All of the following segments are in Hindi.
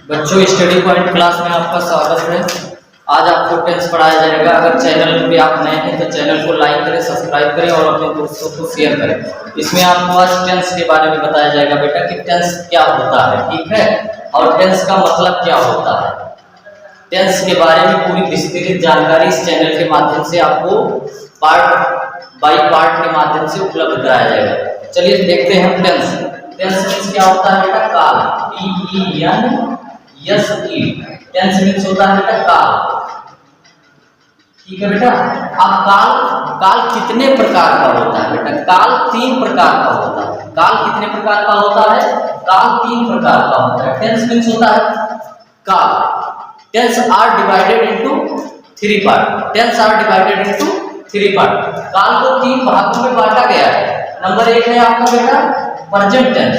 बच्चों, स्टडी पॉइंट क्लास में आपका स्वागत है। आज आपको टेंस पढ़ाया जाएगा। अगर चैनल पे आप नए हैं तो चैनल को लाइक करें, सब्सक्राइब करें और अपने दोस्तों को शेयर करें। इसमें आपको आज टेंस के बारे में बताया जाएगा बेटा कि टेंस क्या होता है, ठीक है, और टेंस का मतलब क्या होता है। टेंस के बारे में पूरी विस्तृत जानकारी इस चैनल के माध्यम से आपको पार्ट बाई पार्ट के माध्यम से उपलब्ध कराया जाएगा। चलिए देखते हैं टेंस। टेंस मीन्स क्या होता है बेटा? काल, T-E-N-S-E। टेंस मीन्स होता है बेटा काल, ठीक है बेटा। अब काल कितने प्रकार का होता है बेटा? काल 3 प्रकार का होता है। काल कितने प्रकार का होता है? काल 3 प्रकार का होता है। टेंस मीन्स होता है काल। Tense are divided into 3 part. Tense are divided into 3 part. काल को 3 भागों में बांटा गया है। नंबर 1 है आपका बेटा प्रेजेंट टेंस।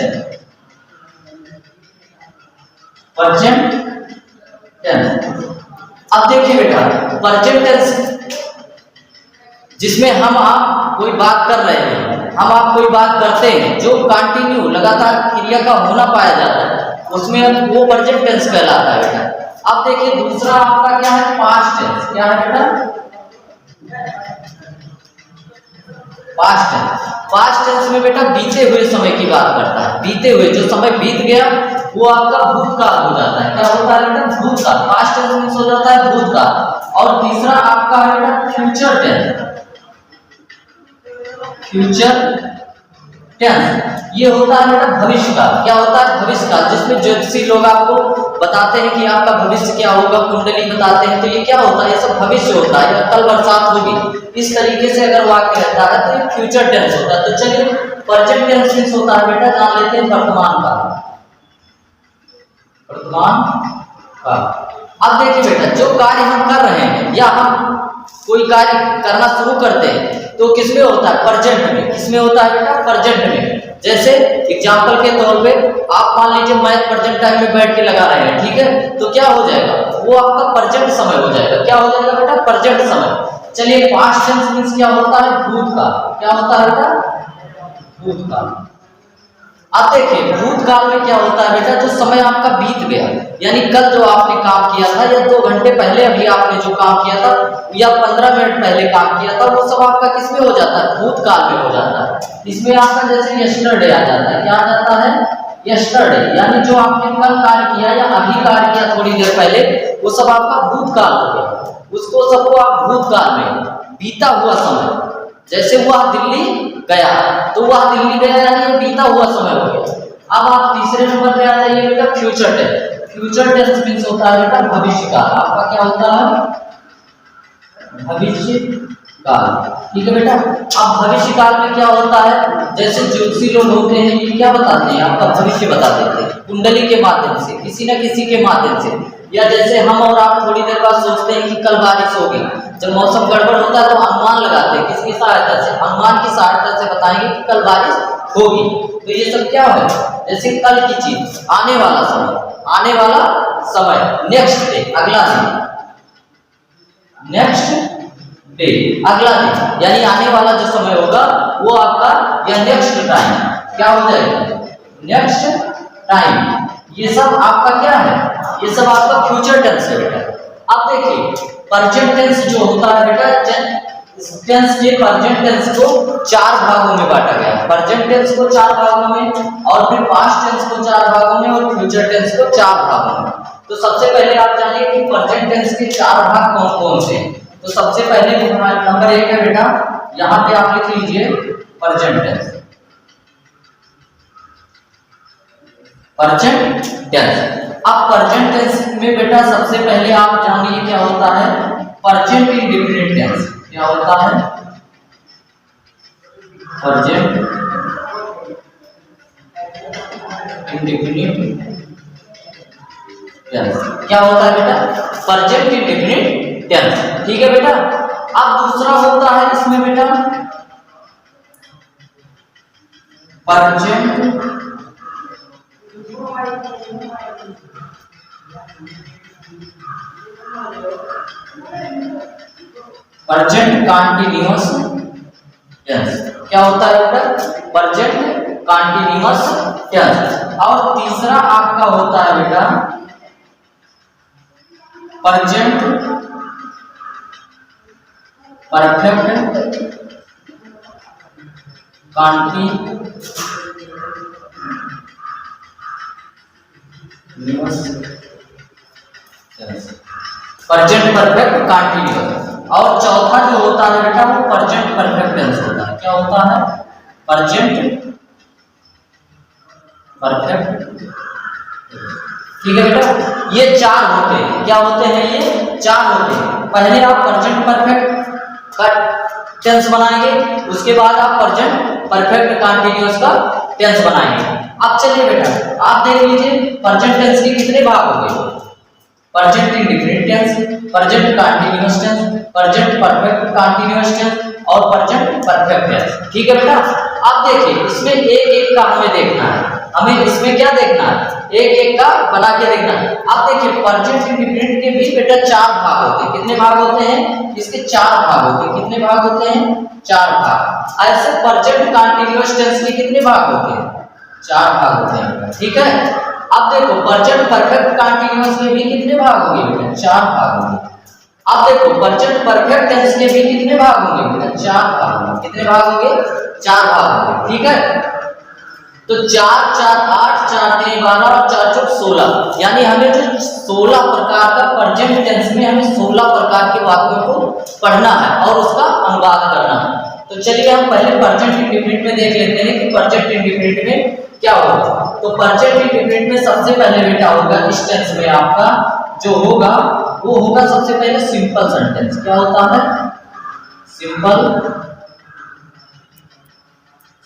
Present tense. अब देखिए बेटा, प्रेजेंट टेंस जिसमें हम आप कोई बात कर रहे हैं, हम आप कोई बात करते हैं जो कंटिन्यू लगातार क्रिया का होना पाया जाता है, उसमें वो प्रेजेंट टेंस कहलाता है बेटा। अब देखिए दूसरा आपका क्या है? Past tense. क्या है बेटा? Past tense. पास्ट टेंस में बेटा बीते हुए समय की बात करता है। बीते हुए जो समय बीत गया वो आपका भूतकाल हो जाता है। क्या होता है बेटा? भूतकाल। पास्ट टेंस मींस हो जाता है भूतकाल। और तीसरा आपका है बेटा फ्यूचर टेंस। फ्यूचर टेंस ये होता है बेटा भविष्य काल। क्या होता है? भविष्य काल, जिसमें ज्योतिषी लोग आपको बताते हैं कि आपका भविष्य क्या होगा, कुंडली बताते हैं, तो ये क्या होता है? ये सब भविष्य होता है। कल बरसात होगी, इस तरीके से अगर वाक्य रहता है तो ये फ्यूचर टेंस होता है। तो चलिए प्रेजेंट टेंस मींस होता है बेटा, जान लेते हैं वर्तमान काल। वर्तमान काल। अब देखिए बेटा, जो कार्य हम कर रहे हैं या हम कोई कार्य करना शुरू करते हैं तो किसमें होता है? प्रेजेंट में। किसमें होता है बेटा? प्रेजेंट में। जैसे एग्जांपल के तौर पे आप मान लीजिए मैथ प्रेजेंट टाइम में बैठ के लगा रहे हैं, ठीक है, तो क्या हो जाएगा? वो आपका प्रेजेंट समय हो जाएगा। क्या हो जाएगा बेटा? प्रेजेंट समय। चलिए पास्ट टेंस मींस क्या होता है? भूतकाल। क्या होता है बेटा? भूतकाल। अब देखिए भूतकाल में क्या होता है बेटा? जो समय आपका बीत गया, यानी कल जो आपने काम किया था या 2 घंटे पहले अभी आपने जो काम किया था या 15 मिनट पहले काम किया था, वो सब आपका किसमें हो जाता है? भूतकाल में हो जाता है। इसमें आपका जैसे यस्टरडे आ जाता है। क्या आ जाता है? यस्टरडे। यानी जो आपने कल कार्य किया या अभी कार्य किया थोड़ी देर पहले, वो सब आपका भूतकाल हो गया। उसको सबको आप भूतकाल में, बीता हुआ समय, जैसे वह दिल्ली गया तो वह दिल्ली गया यानी बीता हुआ समय हो गया। अब आप तीसरे नंबर पे आ जाइए बेटा future tense. Future tense means होता है बेटा भविष्य काल। आपका क्या होता है? भविष्य काल, ठीक है बेटा। अब भविष्य काल में क्या होता है? जैसे ज्योतिषी लोग होते हैं, ये क्या बताते हैं? आपका भविष्य बता देते हैं कुंडली के माध्यम से, किसी न किसी के माध्यम से। या जैसे हम और आप थोड़ी देर बाद सोचते हैं कि कल बारिश होगी, जब मौसम गड़बड़ होता है तो अनुमान लगाते हैं। किसकी सहायता से? अनुमान की सहायता से बताएंगे कि कल बारिश होगी। तो ये सब क्या है? जैसे कल की चीज, आने वाला समय, आने वाला समय, नेक्स्ट डे, अगला दिन, नेक्स्ट डे, अगला दिन, यानी आने वाला जो समय होगा वो आपका या नेक्स्ट टाइम क्या हो जाएगा? Next time. ये सब आपका क्या है? ये सब आपका फ्यूचर टेंस है बेटा। अब देखिए प्रेजेंट टेंस जो होता है बेटा, टेंस के प्रेजेंट टेंस को 4 भागों में बांटा गया है। प्रेजेंट टेंस को 4 भागों में, और फिर पास्ट टेंस को 4 भागों में, और फ्यूचर टेंस को 4 भागों में। तो सबसे पहले आप जानिए कि प्रेजेंट टेंस के 4 भाग कौन कौन से हैं। तो सबसे पहले हमारा नंबर 1 है बेटा, यहाँ पे आप लिख लीजिए प्रेजेंट टेंस। Present tense. अब प्रेजेंट टेंस में बेटा सबसे पहले आप जानिए क्या होता है? Present indefinite tense. क्या होता है? Present indefinite tense. क्या होता है बेटा? प्रेजेंट इंडेफिनिट टेंस, ठीक है बेटा। अब दूसरा होता है इसमें बेटा प्रेजेंट प्रेजेंट कंटीन्यूअस टेंस। क्या होता है बेटा? Present continuous tense. और तीसरा आपका होता है बेटा present perfect continuous present perfect continuous. और चौथा जो होता है बेटा वो प्रेजेंट परफेक्ट टेंस होता है। क्या होता है? Present perfect. ठीक है बेटा, ये चार होते हैं। क्या होते हैं? ये चार होते हैं। पहले आप प्रेजेंट परफेक्ट का टेंस बनाएंगे, उसके बाद आप प्रेजेंट परफेक्ट कंटीन्यूअस का टेंस बनाएंगे। अब चलिए बेटा आप देख लीजिए प्रेजेंट टेंस के कितने भाग हो गए? Present indefinite tense, present continuous tense, present perfect continuous tense और प्रेजेंट परफेक्ट टेंस। ठीक है बेटा, अब देखिए इसमें एक एक का हमें देखना है। हमें इसमें क्या देखना है? एक एक का बना के देखना है। अब देखिए प्रेजेंट इंडेफिनिट के भी बेटा चार भाग होते हैं। कितने भाग होते हैं? इसके चार भाग होते हैं। कितने भाग होते हैं? चार भाग। ऐसे प्रेजेंट कंटीन्यूअस टेंस के कितने भाग होते हैं? चार भाग होते हैं। ठीक है, अब देखो प्रेजेंट परफेक्ट कंटीन्यूअस के भी कितने भाग होंगे बेटा? चार भाग होंगे। अब देखो प्रेजेंट परफेक्ट टेंस के भी कितने भाग होंगे बेटा? चार भाग होंगे। कितने भाग होंगे? चार भाग होंगे। ठीक है, तो 4 4 8 4 3 12 और 4 चौक 16, यानी हमें जो 16 प्रकार का प्रेजेंट टेंस में हमें 16 प्रकार के वाक्यों को पढ़ना है और उसका अनुवाद करना है। तो चलिए हम पहले प्रेजेंट इंडेफिनिट में देख लेते हैं कि प्रेजेंट इंडेफिनिट में क्या होगा। तो प्रेजेंट इंडेफिनिट में सबसे पहले बेटा होगा इस टेंस में आपका जो होगा वो होगा सबसे पहले सिंपल सेंटेंस। क्या होता है? सिंपल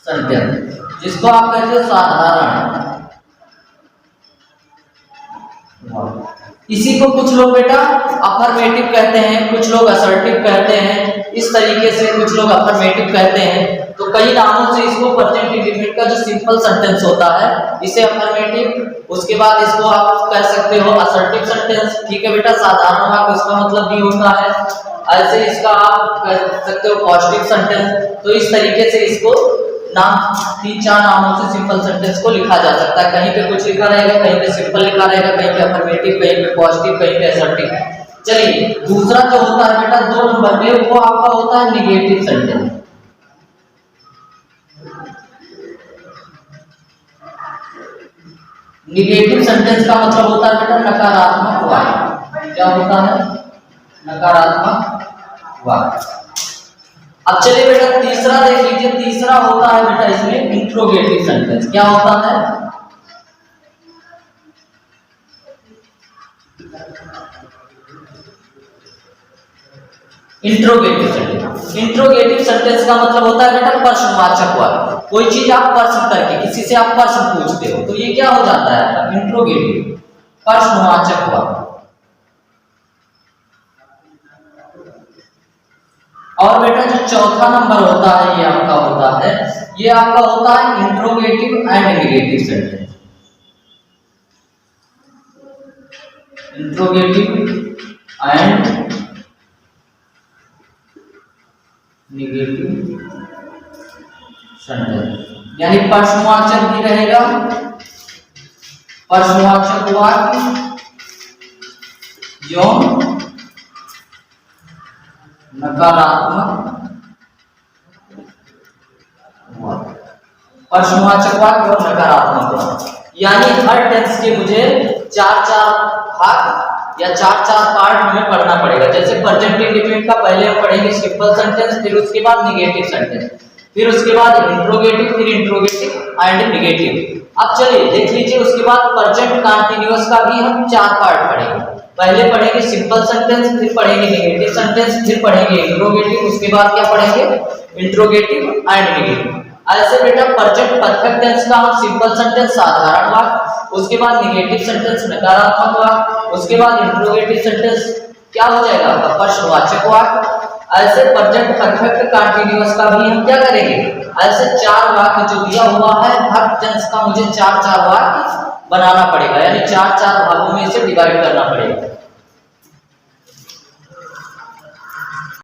सेंटेंस, जिसको आप कहते हो साधारण। इसी को कुछ लोग बेटा अफर्मेटिव कहते हैं, कुछ लोग असर्टिव कहते हैं, इस तरीके से कुछ लोग अफर्मेटिव कहते हैं। तो कई नामों से इसको प्रेजेंट इंडेफिनिट का जो सिंपल सेंटेंस होता है इसे अफर्मेटिव, उसके बाद इसको आप कह सकते हो असर्टिव सेंटेंस। ठीक है बेटा, साधारण वाक्य इसका मतलब भी होता है। ऐसे इसका आप कह सकते हो पॉजिटिव सेंटेंस। तो इस तरीके से इसको नाम 3-4 नामों से सिंपल सेंटेंस को लिखा जा सकता है। कहीं पे कुछ लिखा रहेगा, कहीं पे सिंपल लिखा रहेगा, कहीं पे अफर्मेटिव, कहीं पे पॉजिटिव, कहीं पे असर्टिव। चलिए दूसरा जो होता है बेटा 2 नंबर पे वो आपका होता है निगेटिव सेंटेंस। निगेटिव सेंटेंस का मतलब होता है बेटा नकारात्मक वाक्य। क्या होता है? नकारात्मक वाक्य। अब चलिए बेटा तीसरा देख लीजिए। तीसरा होता है बेटा इसमें इंट्रोगेटिव सेंटेंस। क्या होता है? Interrogative sentence. इंट्रोगेटिव सेंटेंस का मतलब होता है बेटा प्रश्नवाचक वाक्य। कोई चीज आप प्रश्न करके किसी से आप प्रश्न पूछते हो तो ये क्या हो जाता है? इंट्रोगेटिव, प्रश्नवाचक वाक्य। और बेटा जो चौथा नंबर होता है ये आपका होता है interrogative and negative sentence. Interrogative and negative sentence, यानी प्रश्नवाचक भी रहेगा, प्रश्नवाचक वाक्य जो नकारात्मक वाक्य, प्रश्नवाचक वाक्य और नकारात्मक वाक्य। यानी हर टेंस के मुझे 4-4 भाग या 4-4 पार्ट हमें पढ़ना पड़ेगा। जैसे प्रेजेंट इंडेफिनिट का पहले हम पढ़ेंगे सिंपल सेंटेंस, फिर उसके बाद नेगेटिव सेंटेंस, फिर उसके बाद इंट्रोगेटिव, फिर इंट्रोगेटिव एंड नेगेटिव। अब चलिए देख लीजिए उसके बाद प्रेजेंट कंटीन्यूअस का भी हम 4 पार्ट पढ़ेंगे। पहले पढ़ेंगे सिंपल सेंटेंस, फिर पढ़ेंगे नेगेटिव सेंटेंस, फिर पढ़ेंगे इंट्रोगेटिव, उसके बाद क्या पढ़ेंगे? Interrogative and negative. ऐसे बेटा प्रेजेंट परफेक्ट टेंस का हम सिंपल सेंटेंस साधारण वाक्य, उसके बाद नेगेटिव सेंटेंस नकारात्मक वाक्य, उसके बाद इंट्रोगेटिव सेंटेंस क्या हो जाएगा आपका? प्रश्नवाचक वाक्य। ऐसे प्रेजेंट परफेक्ट कंटीन्यूअस का भी हम क्या करेंगे? ऐसे 4 वाक्य जो दिया हुआ है हर टेंस का मुझे 4-4 वाक्य बनाना पड़ेगा, यानी 4-4 भागों में इसे डिवाइड करना पड़ेगा।